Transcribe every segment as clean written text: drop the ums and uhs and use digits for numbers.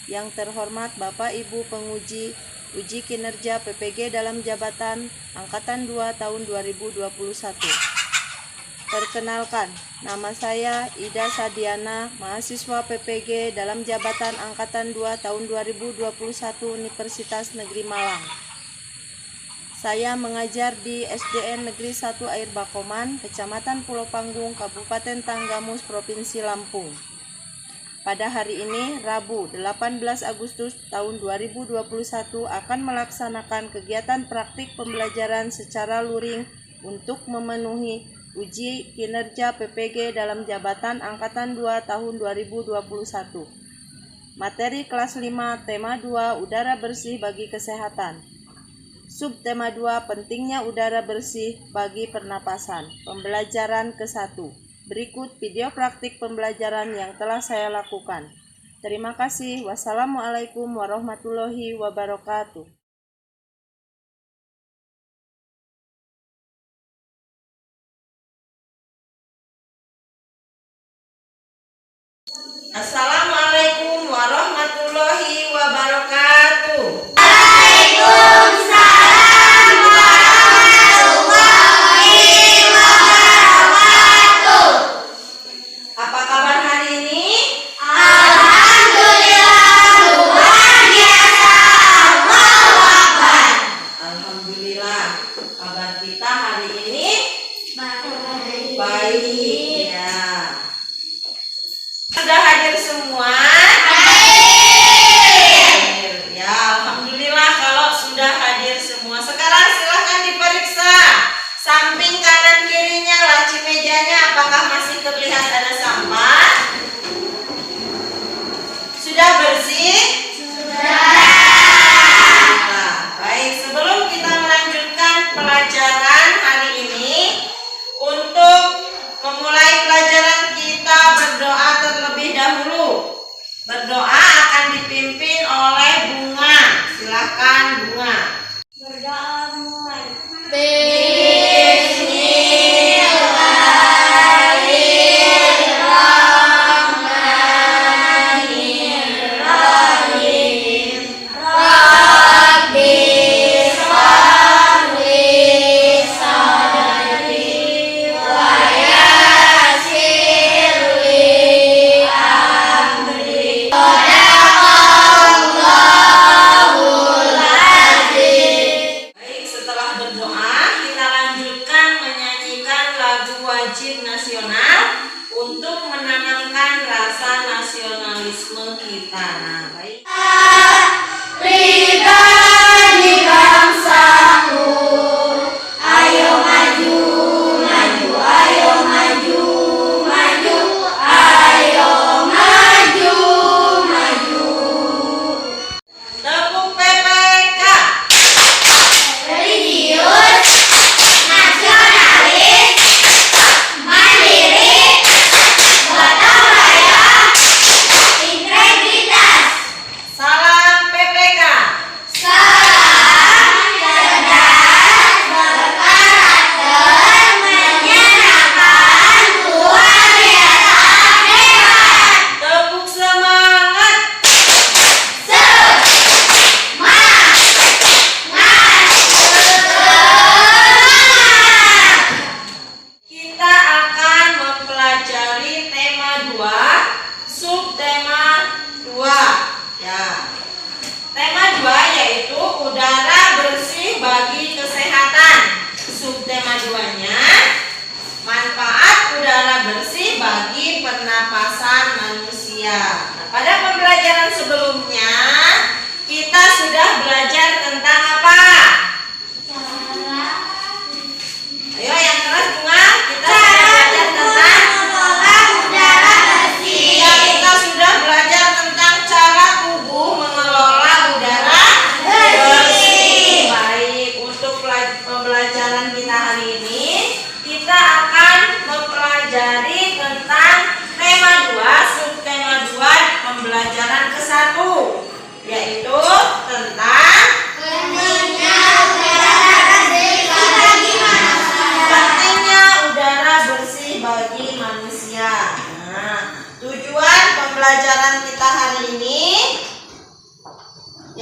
Yang terhormat Bapak Ibu penguji uji kinerja PPG dalam jabatan Angkatan 2 tahun 2021. Perkenalkan, nama saya Ida Sadiana, mahasiswa PPG dalam jabatan Angkatan 2 tahun 2021 Universitas Negeri Malang. Saya mengajar di SDN Negeri 1 Air Bakoman, Kecamatan Pulau Panggung, Kabupaten Tanggamus, Provinsi Lampung. Pada hari ini, Rabu 18 Agustus tahun 2021 akan melaksanakan kegiatan praktik pembelajaran secara luring untuk memenuhi uji kinerja PPG dalam jabatan Angkatan 2 tahun 2021. Materi kelas 5, tema 2, udara bersih bagi kesehatan. Subtema 2, pentingnya udara bersih bagi pernapasan. Pembelajaran ke-1. Berikut video praktik pembelajaran yang telah saya lakukan. Terima kasih. Wassalamualaikum warahmatullahi wabarakatuh. Assalamualaikum warahmatullahi wabarakatuh. Waalaikumsalam warahmatullahi wabarakatuh. Apa kabar hari ini? Alhamdulillah luar biasa. Allahu Akbar. Alhamdulillah. Kabar kita hari ini baik ya. Sudah hadir semua? Hadir. Ya, alhamdulillah kalau sudah hadir semua. Sekarang silahkan diperiksa samping kanan kirinya, laci mejanya apakah masih terlihat ada sampah? Sudah bersih? Nah, baik, sebelum kita melanjutkan pelajaran hari ini, untuk memulai pelajaran kita berdoa terlebih dahulu. Berdoa akan dipimpin oleh Bunga. Silahkan Bunga. Berdoa mulai. Baik, setelah berdoa, kita lanjutkan menyanyikan lagu wajib nasional untuk menanamkan rasa nasionalisme kita. Nah, baik. Pribadi bangsaku, ayo maju, maju, ayo maju, maju, ayo maju, maju. Tepuk PPK. Religius, nasionalis, mandiri, gotong royong, integritas. Salam PPK. Salam cerdas, berkarakter, menyenangkan, luar biasa, hebat. Tepuk semangat. Kita akan mempelajari tema 2, subtema 2. Ya. Tema 2 yaitu udara bersih bagi kesehatan. Subtema 2-nya manfaat udara bersih bagi pernapasan manusia. Nah, pada pembelajaran sebelumnya kita sudah belajar tentang apa? Ayo yang keras Bunga, kita sudah belajar tentang udara bersih. Iya, kita sudah belajar tentang cara tubuh mengelola udara bersih. Baik, untuk pembelajaran kita hari ini, kita akan mempelajari tentang tema 2, subtema 2, pembelajaran ke-1.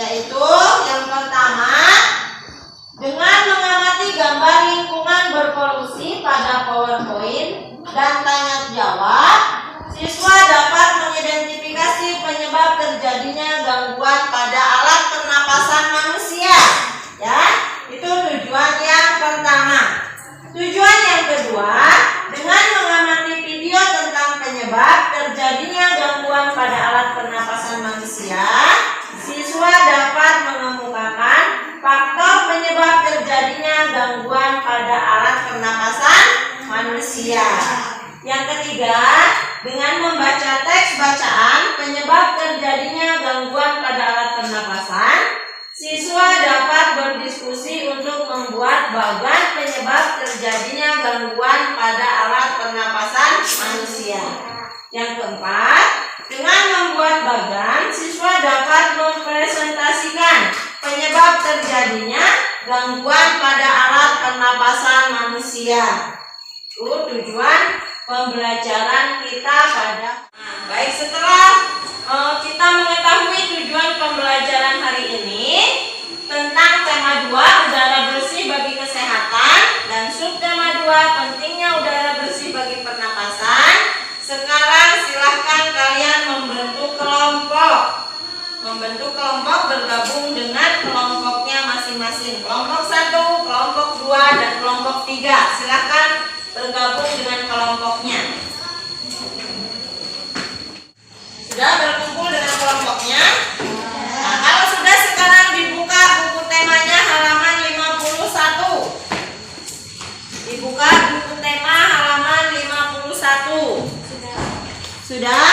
yaitu yang pertama, dengan mengamati gambar lingkungan berpolusi pada PowerPoint dan tanya jawab, siswa dapat mengidentifikasi penyebab terjadinya gangguan pada alat pernapasan manusia. Ya, itu tujuan yang pertama. Tujuan yang kedua, dengan mengamati video tentang penyebab terjadinya gangguan pada alat pernapasan manusia, siswa dapat mengemukakan faktor penyebab terjadinya gangguan pada alat pernapasan manusia. Yang ketiga, dengan membaca teks bacaan penyebab terjadinya gangguan pada alat pernapasan, siswa dapat berdiskusi untuk membuat bagan penyebab terjadinya gangguan pada alat pernapasan manusia. Yang keempat, dengan membuat bagan, siswa dapat mempresentasikan penyebab terjadinya gangguan pada alat pernapasan manusia. Itu tujuan pembelajaran kita pada. Baik, setelah kita mengetahui tujuan pembelajaran hari ini tentang tema 2 udara bersih bagi kesehatan dan subtema 2 pentingnya udara bersih bagi pernapasan, sekarang silahkan kalian membentuk kelompok bergabung dengan kelompoknya masing-masing. Kelompok 1, kelompok 2, dan kelompok 3. Silahkan bergabung dengan kelompoknya. Sudah berkumpul dengan kelompoknya? Nah, kalau sudah, sekarang dibuka buku temanya halaman 51. Dibuka buku tema halaman 51. Sudah?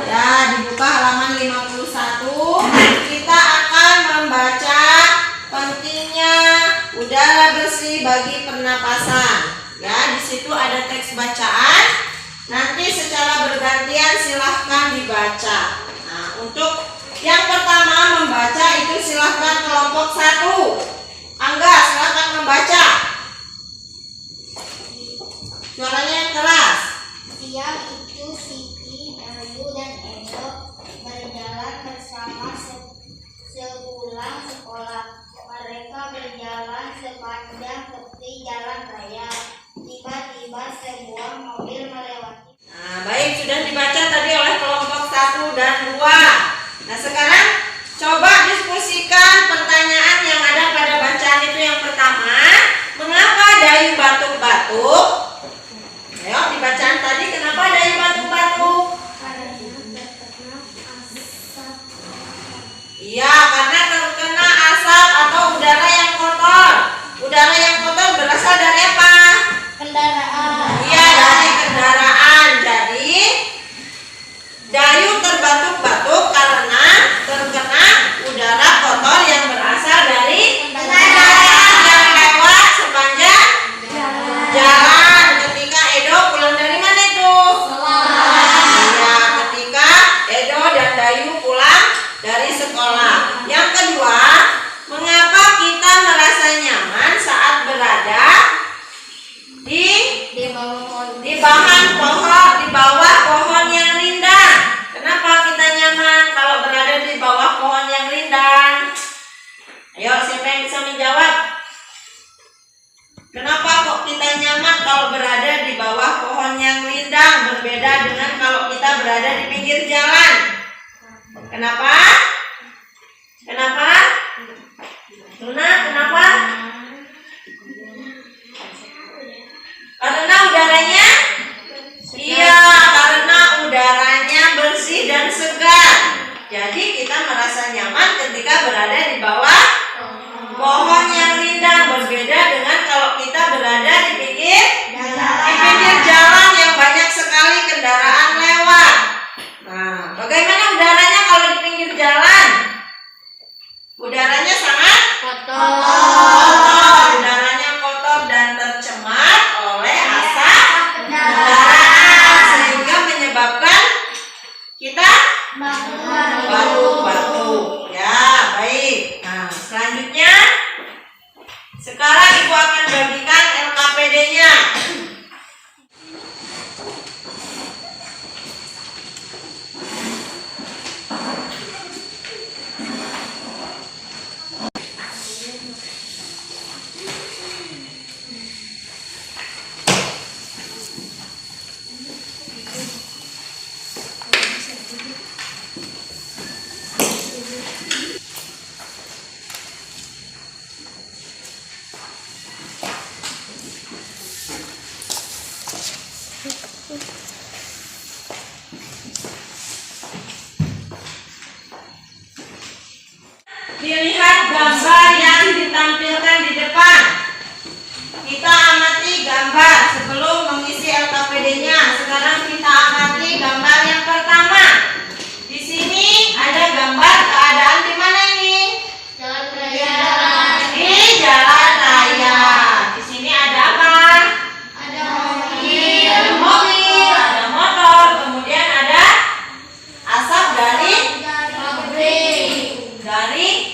Ya, dibuka halaman 51. Kita akan membaca pentingnya udara bersih bagi pernapasan. Ya, di situ ada teks bacaan. Nanti secara bergantian silahkan dibaca. Nah, untuk yang pertama membaca itu silahkan kelompok 1. Angga, silahkan membaca. Suaranya yang keras. Siang itu Siti, Dayu, dan Edo berjalan bersama sepulang sekolah. Mereka berjalan sepanjang tepi jalan raya. Tiba-tiba sebuah mobil melewati. Nah, baik, sudah dibaca tadi oleh kelompok 1 dan 2. Nah, sekarang coba diskusikan pertanyaan yang ada pada bacaan itu. Yang pertama, mengapa Dayu batuk-batuk? Ayo, di bacaan tadi kenapa Dayu batuk-batuk? Iya, karena terkena asap atau udara yang kotor. Udara yang kotor berasal dari apa? Kendaraan. Iya, dari kendaraan. Jadi Dayu terbatuk-batuk karena terkena udara kotor yang berasal dari kendaraan yang lewat sepanjang jalan. Ketika Edo pulang dari mana itu? Iya, ketika Edo dan Dayu pulang dari sekolah. Yang kedua, mengapa kita merasa nyaman saat berada di bawah pohon yang rindang? Kenapa kita nyaman kalau berada di bawah pohon yang rindang? Ayo, siapa yang bisa menjawab? Kenapa kok kita nyaman kalau berada di bawah pohon yang rindang, berbeda dengan kalau kita berada di pinggir jalan? Kenapa? Kenapa? Luna, kenapa? Karena udaranya? Iya, karena udaranya bersih dan segar. Jadi kita merasa nyaman ketika berada di bawah pohon yang rindang, berbeda dengan kalau kita berada di pinggir jalan yang banyak sekali kendaraan lewat. Nah, bagaimana udaranya kalau di pinggir jalan? Udaranya sangat kotor. Udaranya kotor dan tercemar oleh asap kendaraan, sehingga menyebabkan kita batuk-batuk. Ya, baik. Nah, selanjutnya Dilihat gambar yang ditampilkan di depan. Kita amati gambar sebelum mengisi LKPD-nya. Sekarang kita amati gambar yang pertama. Di sini ada gambar keadaan di mana ini? Jalan raya. Di jalan raya. Di sini ada apa? Ada mobil. Ada mobil, ada motor, kemudian ada asap dari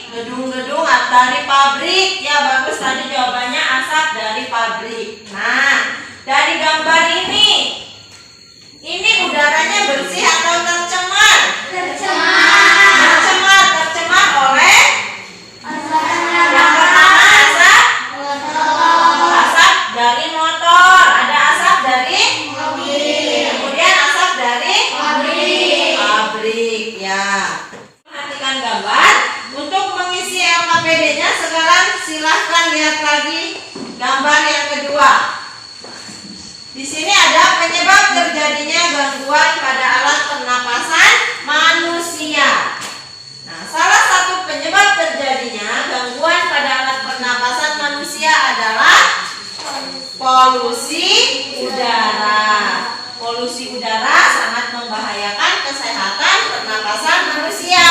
gedung-gedung dari pabrik. Ya, bagus, tadi jawabannya asap dari pabrik. Nah, dari gambar ini udaranya bersih atau tercemar? Tercemar oleh yang pertama asap dari motor, ada asap dari kemudian asap dari pabrik. Ya, perhatikan gambar. Untuk mengisi LKPD-nya sekarang silahkan lihat lagi gambar yang kedua. Di sini ada penyebab terjadinya gangguan pada alat pernapasan manusia. Nah, salah satu penyebab terjadinya gangguan pada alat pernapasan manusia adalah polusi udara. Polusi udara sangat membahayakan kesehatan pernapasan manusia.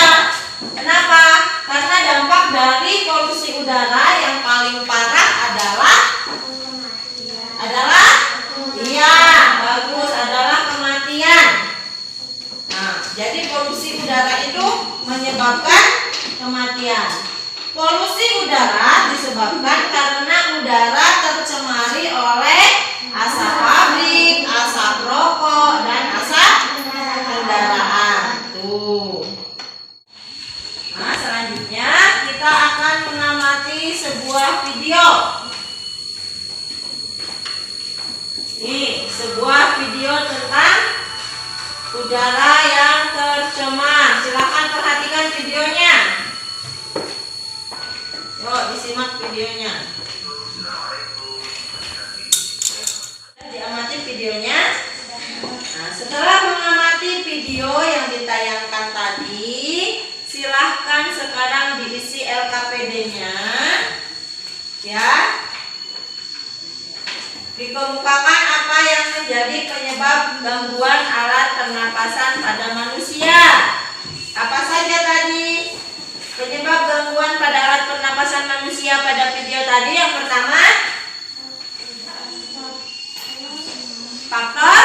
Kenapa? Karena dampak dari polusi udara yang paling parah adalah iya, bagus, adalah kematian. Nah, jadi polusi udara itu menyebabkan kematian. Polusi udara disebabkan karena udara tercemari oleh asap pabrik, asap rokok, dan asap kendaraan. Tuh. Nah, selanjutnya kita akan mengamati sebuah video. Nih, sebuah video tentang udara yang tercemar. Silakan perhatikan videonya. Yuk, disimak videonya. Diamati videonya. Nah, setelah mengamati video yang ditayangkan tadi, silahkan sekarang diisi LKPD-nya. Ya. Dikemukakan apa yang menjadi penyebab gangguan alat pernapasan pada manusia. Apa saja tadi penyebab gangguan pada alat pernapasan manusia pada video tadi? Yang pertama, faktor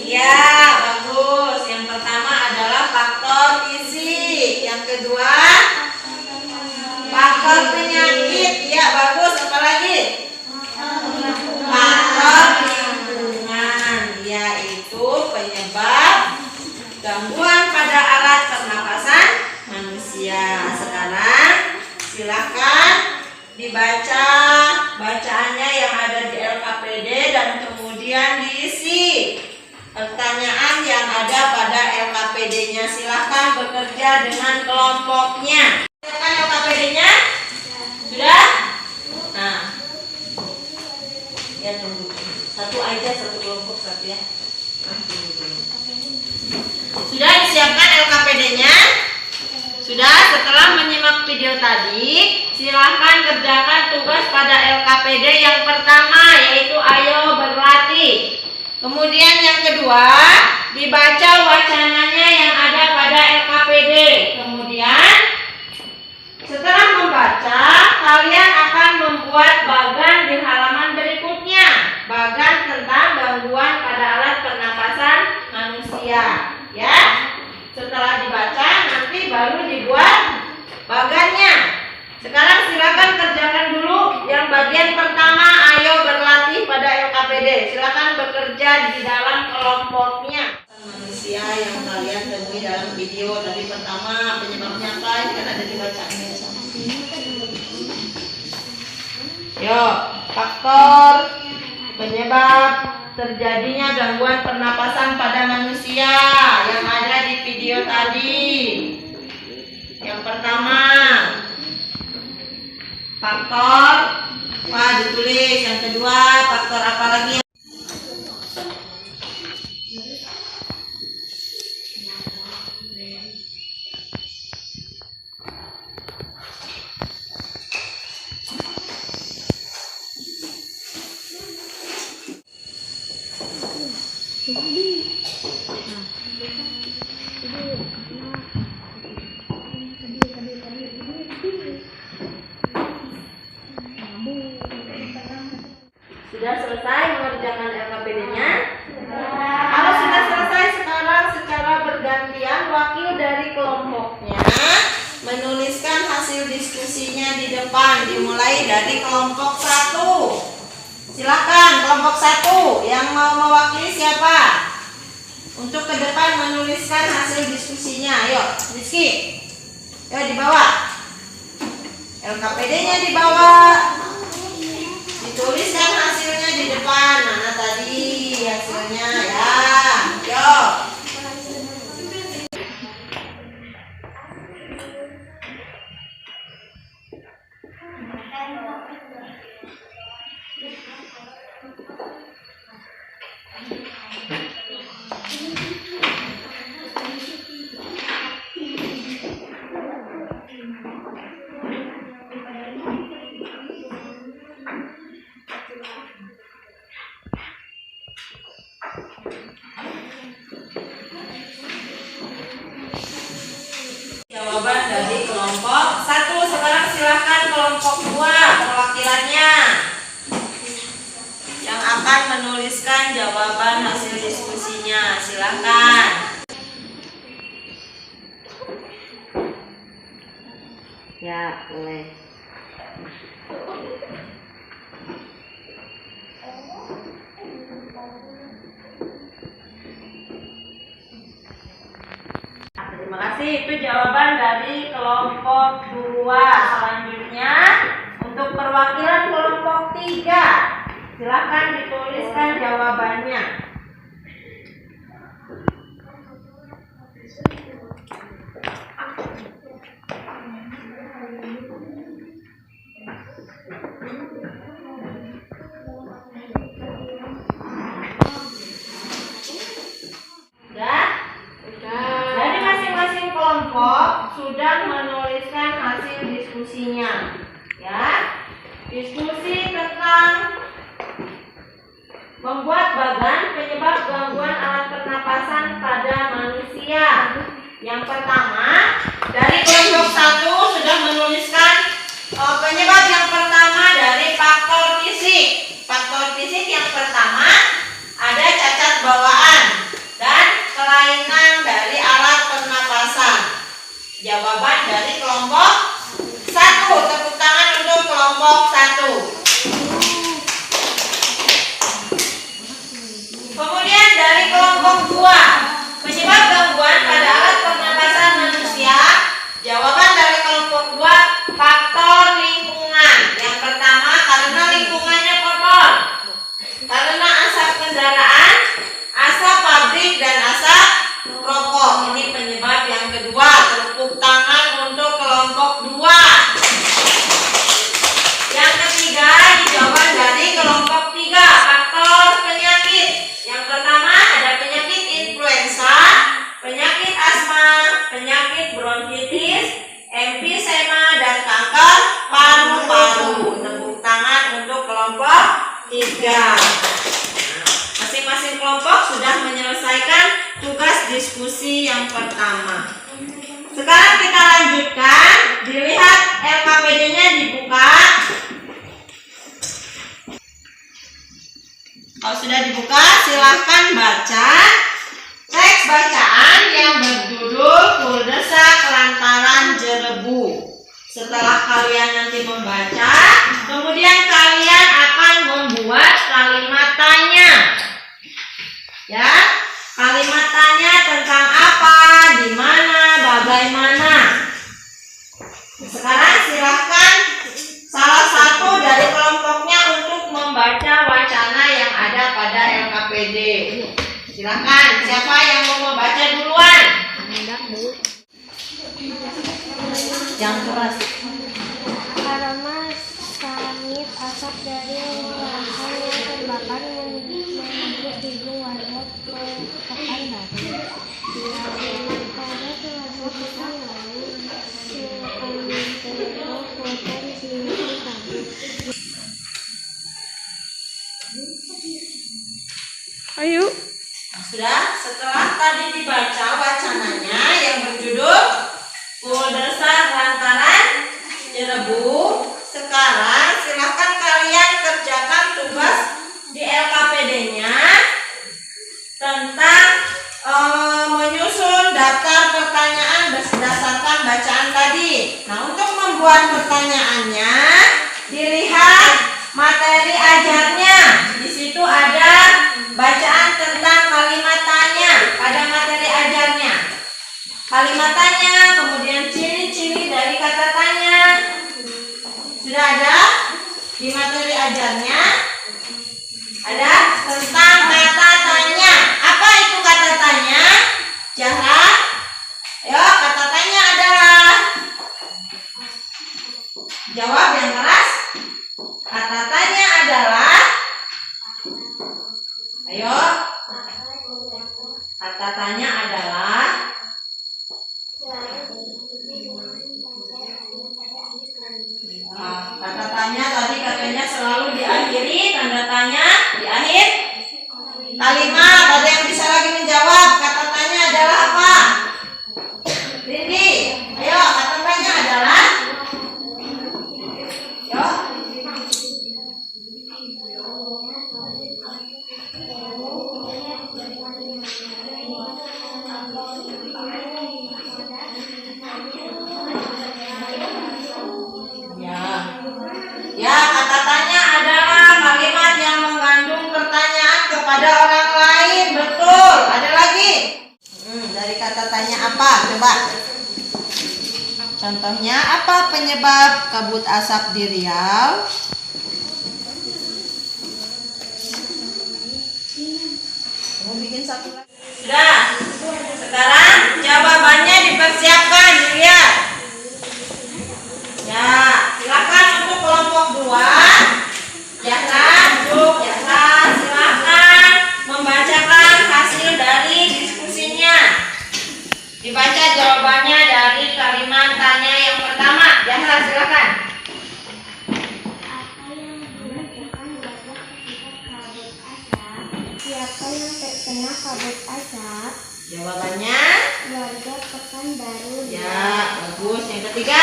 iya, bagus. Yang pertama adalah faktor fisik. Yang kedua, faktor penyakit. Iya, bagus. Apa lagi? Faktor lingkungan, yaitu penyebab gangguan pada alat pernapasan manusia. Sekarang silakan dibaca bacaannya yang ada di LKPD dan kemudian diisi pertanyaan yang ada pada LKPD-nya. Silakan bekerja dengan kelompoknya. Silakan LKPD-nya. Sudah? Nah, ya tunggu. Satu aja, satu kelompok satu ya. Sudah disiapkan LKPD-nya? Sudah. Setelah menyimak video tadi, silahkan kerjakan tugas pada LKPD yang pertama, yaitu ayo berlatih. Kemudian yang kedua, dibaca wacananya yang ada pada LKPD. Kemudian setelah membaca, kalian akan membuat bagan di halaman berikutnya. Bagan tentang gangguan pada alat pernapasan manusia. Ya. Setelah dibaca, nanti baru dibuat bagannya. Sekarang silakan kerjakan dulu yang bagian pertama, ayo berlatih pada LKPD. Silakan bekerja di dalam kelompoknya. Manusia yang kalian temui dalam video dari pertama, penyebabnya apa? Ini kan ada dibacaannya sama. Yuk, faktor penyebab terjadinya gangguan pernapasan pada manusia yang ada di video tadi. Yang pertama, faktor apa ditulis. Yang kedua, faktor apa lagi? di depan, dimulai dari kelompok 1. Silakan kelompok 1 yang mau mewakili siapa? Untuk ke depan menuliskan hasil diskusinya. Ayo, Rizky. Ayo dibawa. LKPD-nya dibawa. Dituliskan hasilnya di depan. Mana tadi hasilnya ya? Yo. Jawaban dari kelompok 1. Sekarang silahkan kelompok 2 perwakilannya yang akan menuliskan jawaban hasil diskusinya. Silahkan. Ya, boleh. Terima kasih, itu jawaban dari kelompok 2. Selanjutnya untuk perwakilan kelompok 3, silakan dituliskan jawabannya. Dari masing-masing kelompok sudah menuliskan hasil diskusinya. Ya, diskusi tentang membuat bagan penyebab gangguan alat pernapasan pada manusia. Yang pertama, dari kelompok 1 sudah menuliskan penyebab yang pertama dari faktor fisik. Faktor fisik yang pertama ada cacat bawaan dan kelainan dari alat pernapasan. Jawaban dari kelompok 1. Tepuk tangan untuk kelompok 1. Kemudian dari kelompok 2, penyebab gangguan pada alat pernapasan manusia. Jawaban dari kelompok 2, faktor lingkungan. Yang pertama, karena lingkungannya kotor, karena asap kendaraan, asap pabrik, dan asap rokok. Ini penyebab yang kedua. Tepuk tangan untuk kelompok 2. Yang ketiga, jawaban dari kelompok 3, faktor penyakit. Yang pertama ada penyakit influenza, penyakit asma, penyakit bronkitis, emfisema, dan kanker paru-paru. Tepuk tangan untuk kelompok 3. Masing-masing kelompok sudah menyelesaikan tugas diskusi yang pertama. Sekarang kita lanjutkan. Dilihat LKPD-nya dibuka. Kalau sudah dibuka, silahkan baca teks bacaan yang berjudul Kuldesak Lantaran Jerebu. Setelah kalian nanti membaca, kemudian kalian akan membuat kalimat tanya. Ya, kalimat tanya tentang apa, di mana, bagaimana. Sekarang silahkan salah satu dari kelompoknya untuk membaca wacana yang ada pada LKPD. Silahkan, siapa yang mau membaca duluan? Yang keras. Aroma sengit asap dari lahan yang terbakar membus hidung warga Pekanbaru. Sementara selama pekan lalu, seantero kota di sini kabut. Ayo. Sudah, setelah tadi dibaca wacananya yang berjudul Kuldesak Lantaran Jerebu, sekarang silahkan kalian kerjakan tugas di LKPD-nya tentang menyusun daftar pertanyaan berdasarkan bacaan tadi. Nah, untuk membuat membuat pertanyaannya, dilihat materi ajarnya. Di situ ada bacaan tentang kalimat tanya pada materi ajarnya. Kalimat tanya, kemudian ciri-ciri dari kata tanya. Sudah ada di materi ajarnya. Ada tentang kata tanya. Apa itu kata tanya? Zahra, ayo, kata tanya adalah, jawab yang keras. Kata tanya adalah, ayo, kata tanya adalah, kata tanya tadi katanya selalu diakhiri tanda tanya di akhir kalimat. Ada yang bisa lagi menjawab? Kata tanya adalah apa? Rindi, ayo, kata tanya adalah, ayo. Ya, kata tanya adalah kalimat yang mengandung pertanyaan kepada orang lain. Betul. Ada lagi? Dari kata tanya apa? Coba. Contohnya apa penyebab kabut asap di Riau? Kamu bikin satu lagi. Sudah. Sekarang jawabannya dipersiapkan, dilihat. Ya, silakan untuk kelompok 2. Zahra, silakan membacakan hasil dari diskusinya. Dibaca jawabannya dari kalimat tanya yang pertama. Zahra, silakan. Siapa yang terkena kabut asap? Jawabannya? Warga Pekanbaru. Ya, bagus. Yang ketiga?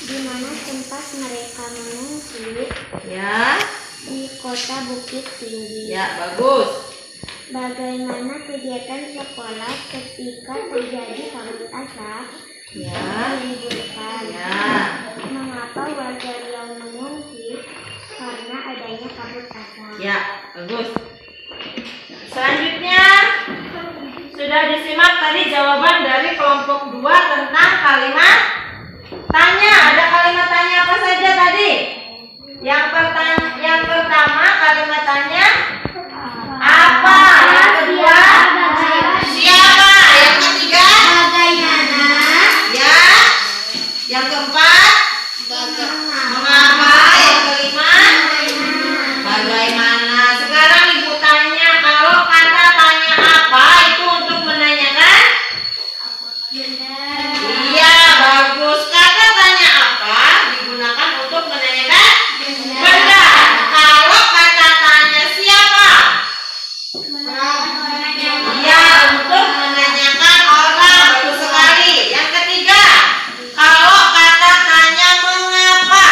Di mana tempat mereka mengungsi? Ya. Di kota Bukit Tinggi. Ya, bagus. Bagaimana kegiatan sekolah ketika terjadi kabut asap? Ya. Meliburkan. Ya. Mengapa warga Riau mengungsi? Karena adanya kabut asap. Ya, bagus. Selanjutnya sudah disimak tadi jawaban dari kelompok 2 tentang kalimat tanya. Ada kalimat tanya apa saja tadi? Yang pertama kalimat tanya apa? Yang kedua siapa? Yang ketiga Bagaimana? ya. Yang keempat mengapa? Yang kelima bagaimana? Sekarang ibu tanya, kalau kata tanya apa itu untuk menanyakan? Iya, bagus. Kata tanya apa digunakan untuk menanyakan? Benar. Kalau kata tanya siapa? Iya, untuk menanyakan orang. Bagus sekali. Yang ketiga, kalau kata tanya mengapa?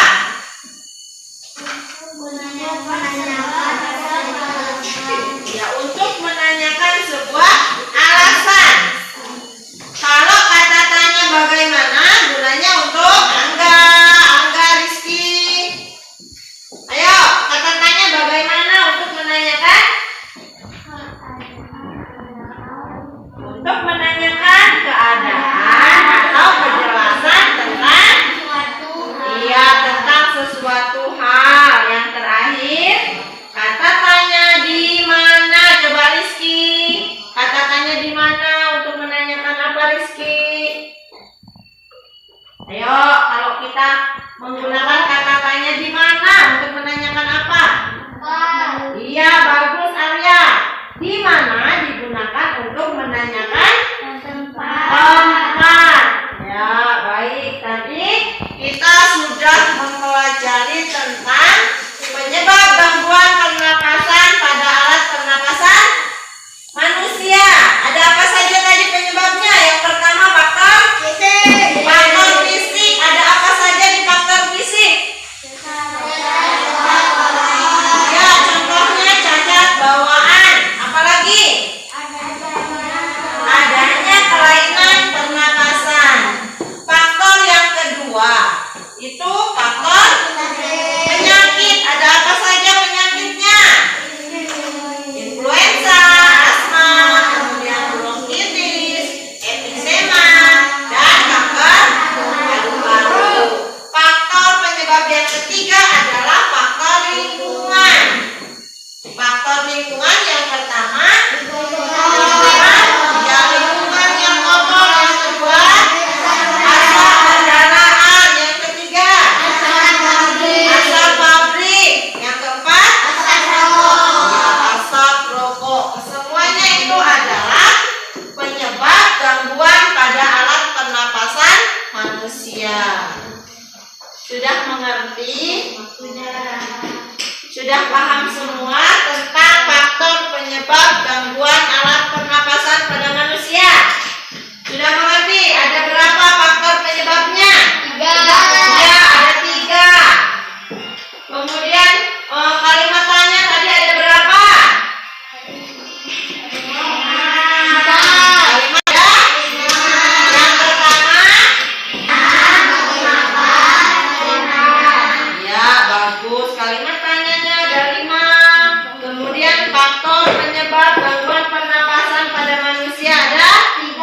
Ya, untuk menanyakan sebuah alasan. Kalau kata tanya bagaimana, gunanya untuk Angga Rizky. Ayo, kata tanya bagaimana untuk menanyakan? Untuk menanyakan keadaan atau penjelasan tentang tentang sesuatu hal. Yang terakhir, kata tanya di mana? Coba Rizky. Kata tanya di mana untuk menanyakan apa, Rizky? Ayo, kalau kita menggunakan kata tanya di mana untuk menanyakan apa? Iya, bagus Arya. Di mana digunakan untuk menanyakan tempat. Ya, baik. Tadi kita sudah mempelajari tentang penyebab gangguan pernapasan pada alat pernapasan manusia. Ada apa saja tadi penyebabnya? Yang pertama faktor fisik. Faktor fisik. Ada apa saja di faktor fisik? Ya, contohnya cacat manusia. Sudah mengerti? Sudah paham semua tentang faktor penyebab gangguan alat pernapasan pada manusia? Sudah mengerti? Ada berapa faktor penyebabnya? 3. Ya, ada 3. Kemudian kalimat tanya tadi ada berapa? Kalimat ada? Yang pertama? Ya, bagus. Kalimat tanyanya ada 5. Kemudian faktor penyebab gangguan pernapasan pada manusia ada? 3.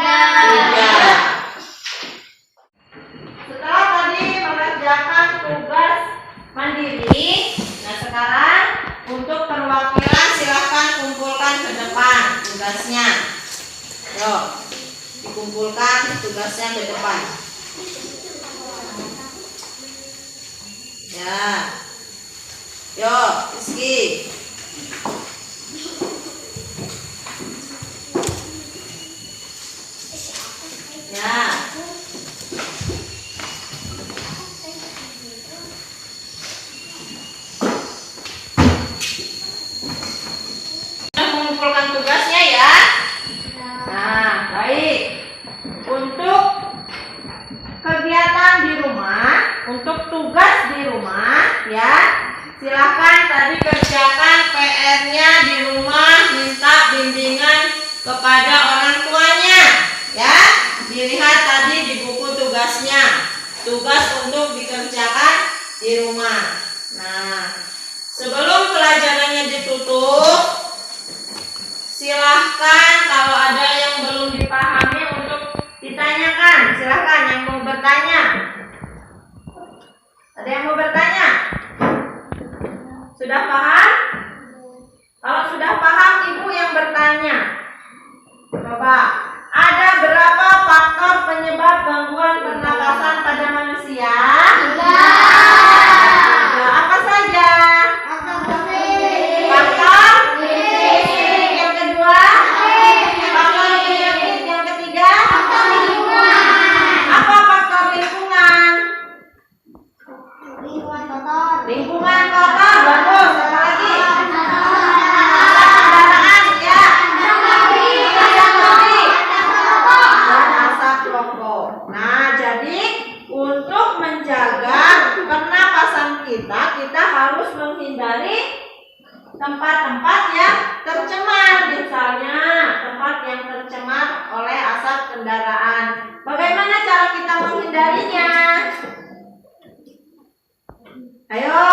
Setelah tadi mengerjakan tugas mandiri, nah sekarang untuk perwakilan silahkan kumpulkan ke depan tugasnya. Yuk, dikumpulkan tugasnya ke depan. Ya, yuk, Rizky. Ya. Mengumpulkan tugasnya ya. Nah, baik. Untuk kegiatan di rumah, untuk tugas di rumah ya, silahkan tadi kerjakan PR-nya di rumah, minta bimbingan kepada orang tuanya ya. Dilihat tadi di buku tugasnya, tugas untuk dikerjakan di rumah. Nah, sebelum pelajarannya ditutup, silahkan kalau ada yang belum dipahami untuk ditanyakan. Silahkan yang mau bertanya. Ada yang mau bertanya? Sudah paham? Kalau sudah paham, ibu yang bertanya. Coba, ada berapa faktor penyebab gangguan pernapasan pada manusia? 3. Apa saja? Faktor yang kedua, faktor penyakit yang ketiga, apa faktor lingkungan? Lingkungan kotor, bagus. Apa lagi? Kendaraan ya. Dan asap rokok. Nah, jadi untuk menjaga pernapasan kita harus menghindari tempat-tempat yang tercemar, misalnya tempat yang tercemar oleh asap kendaraan. Bagaimana cara kita menghindarinya? Ayo,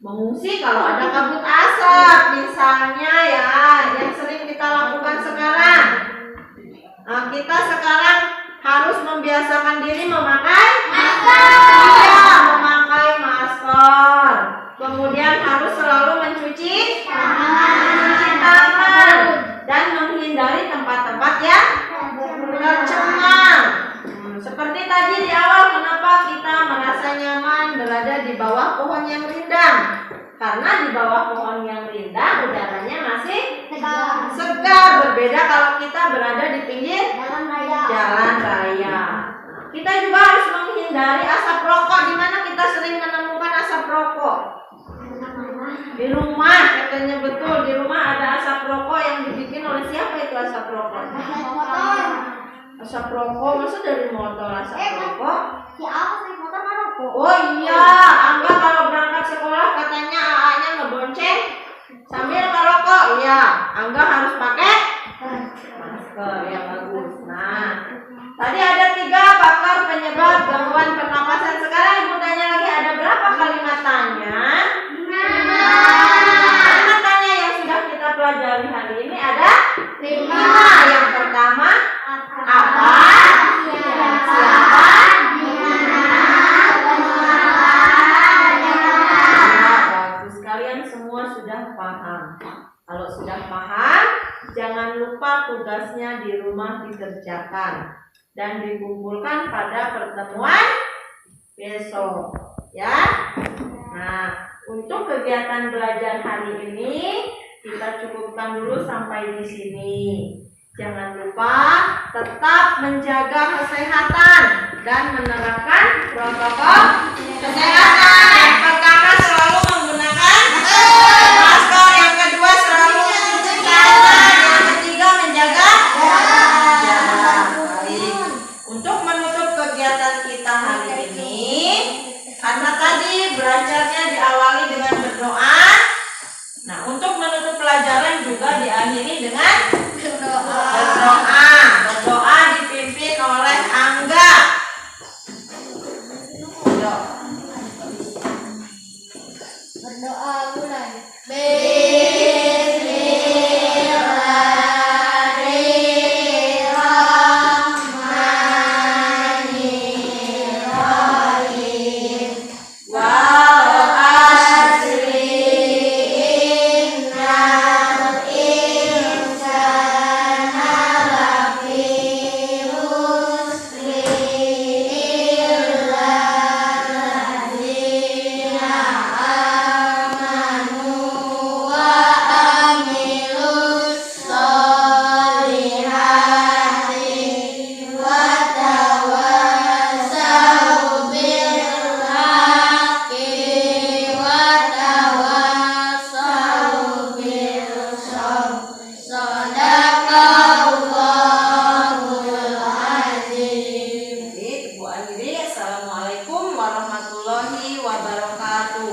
mengungsi kalau ada kabut asap, misalnya ya, yang sering kita lakukan sekarang. Nah, kita sekarang harus membiasakan diri memakai masker. Iya, memakai masker. Kemudian harus selalu mencuci tangan dan menghindari tempat-tempat yang tercemar. Seperti tadi di awal, kenapa kita merasa nyaman berada di bawah pohon yang rindang? Karena di bawah pohon yang rindang udaranya masih segar. Berbeda kalau kita berada di pinggir jalan raya. Kita juga harus menghindari asap rokok. Di mana kita sering menemukan asap rokok? Di rumah, katanya betul. Di rumah ada asap rokok yang dibikin oleh siapa itu asap rokok? Asap rokok, maksud dari motor asap rokok? Oh iya, Angga kalau berangkat sekolah katanya AA-nya ngebonceng sambil ngerokok. Iya, Angga harus pakai masker yang bagus. Nah, tadi ada 3 faktor penyebab gangguan pernapasan. Sekarang ibu tanya lagi, ada berapa kalimat tanya? Kalimat tanya yang sudah kita pelajari hari ini ada 5. Yang pertama, apa? Siapa? Bagus, kalian semua sudah paham. Kalau sudah paham, jangan lupa tugasnya di rumah dikerjakan dan dikumpulkan pada pertemuan besok, ya. Nah, untuk kegiatan belajar hari ini kita cukupkan dulu sampai di sini. Jangan lupa tetap menjaga kesehatan dan menerapkan protokol kesehatan. Yang pertama selalu menggunakan masker, yang kedua selalu mencuci tangan, yang ketiga menjaga jarak. Baik. Untuk menutup kegiatan kita hari ini, karena tadi belajarnya diawali dengan berdoa. Nah, untuk menutup pelajaran juga diakhiri dengan berdoa dipimpin oleh Angga. Berdoa mulai. Assalamualaikum warahmatullahi wabarakatuh.